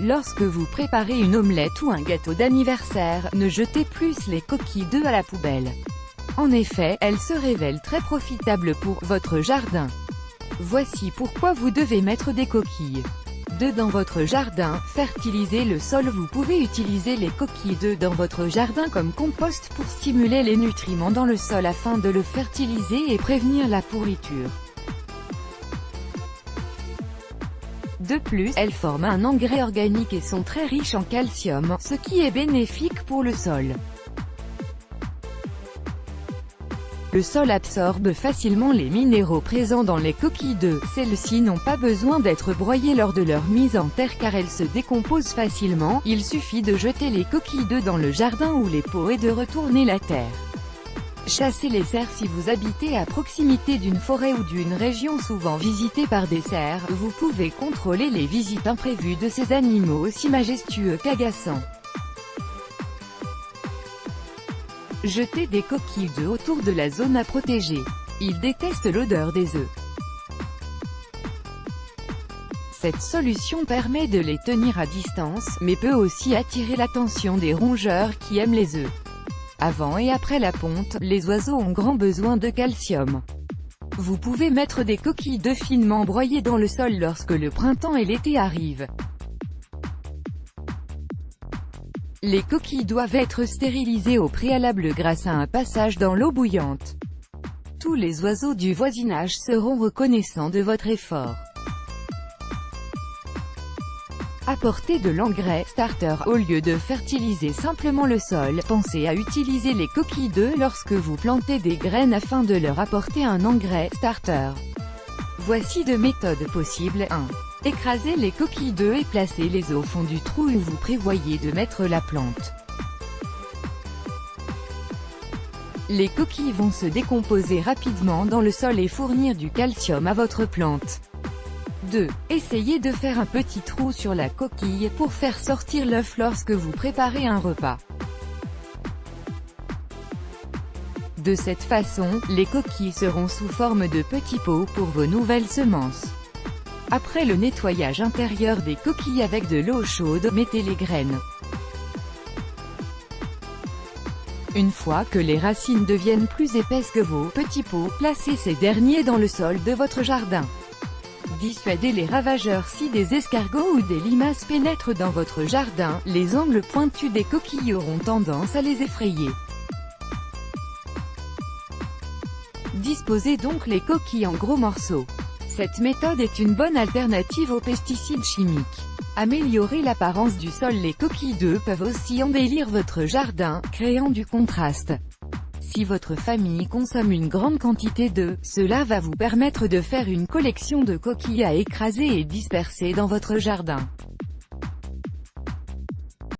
Lorsque vous préparez une omelette ou un gâteau d'anniversaire, ne jetez plus les coquilles d'œufs à la poubelle. En effet, elles se révèlent très profitables pour votre jardin. Voici pourquoi vous devez mettre des coquilles d'œufs dans votre jardin. Fertiliser le sol. Vous pouvez utiliser les coquilles d'œufs dans votre jardin comme compost pour stimuler les nutriments dans le sol afin de le fertiliser et prévenir la pourriture. De plus, elles forment un engrais organique et sont très riches en calcium, ce qui est bénéfique pour le sol. Le sol absorbe facilement les minéraux présents dans les coquilles d'œufs. Celles-ci n'ont pas besoin d'être broyées lors de leur mise en terre car elles se décomposent facilement. Il suffit de jeter les coquilles d'œufs dans le jardin ou les pots et de retourner la terre. Chassez les cerfs. Si vous habitez à proximité d'une forêt ou d'une région souvent visitée par des cerfs, vous pouvez contrôler les visites imprévues de ces animaux aussi majestueux qu'agaçants. Jetez des coquilles d'œufs autour de la zone à protéger. Ils détestent l'odeur des œufs. Cette solution permet de les tenir à distance, mais peut aussi attirer l'attention des rongeurs qui aiment les œufs. Avant et après la ponte, les oiseaux ont grand besoin de calcium. Vous pouvez mettre des coquilles d'œufs finement broyées dans le sol lorsque le printemps et l'été arrivent. Les coquilles doivent être stérilisées au préalable grâce à un passage dans l'eau bouillante. Tous les oiseaux du voisinage seront reconnaissants de votre effort. Apportez de l'engrais starter. Au lieu de fertiliser simplement le sol, pensez à utiliser les coquilles d'œufs lorsque vous plantez des graines afin de leur apporter un engrais starter. Voici deux méthodes possibles. 1. Écrasez les coquilles d'œufs et placez-les au fond du trou où vous prévoyez de mettre la plante. Les coquilles vont se décomposer rapidement dans le sol et fournir du calcium à votre plante. 2. Essayez de faire un petit trou sur la coquille pour faire sortir l'œuf lorsque vous préparez un repas. De cette façon, les coquilles seront sous forme de petits pots pour vos nouvelles semences. Après le nettoyage intérieur des coquilles avec de l'eau chaude, mettez les graines. Une fois que les racines deviennent plus épaisses que vos petits pots, placez ces derniers dans le sol de votre jardin. Dissuadez les ravageurs. Si des escargots ou des limaces pénètrent dans votre jardin, les angles pointus des coquilles auront tendance à les effrayer. Disposez donc les coquilles en gros morceaux. Cette méthode est une bonne alternative aux pesticides chimiques. Améliorer l'apparence du sol. Les coquilles d'œufs peuvent aussi embellir votre jardin, créant du contraste. Si votre famille consomme une grande quantité d'œufs, cela va vous permettre de faire une collection de coquilles à écraser et disperser dans votre jardin.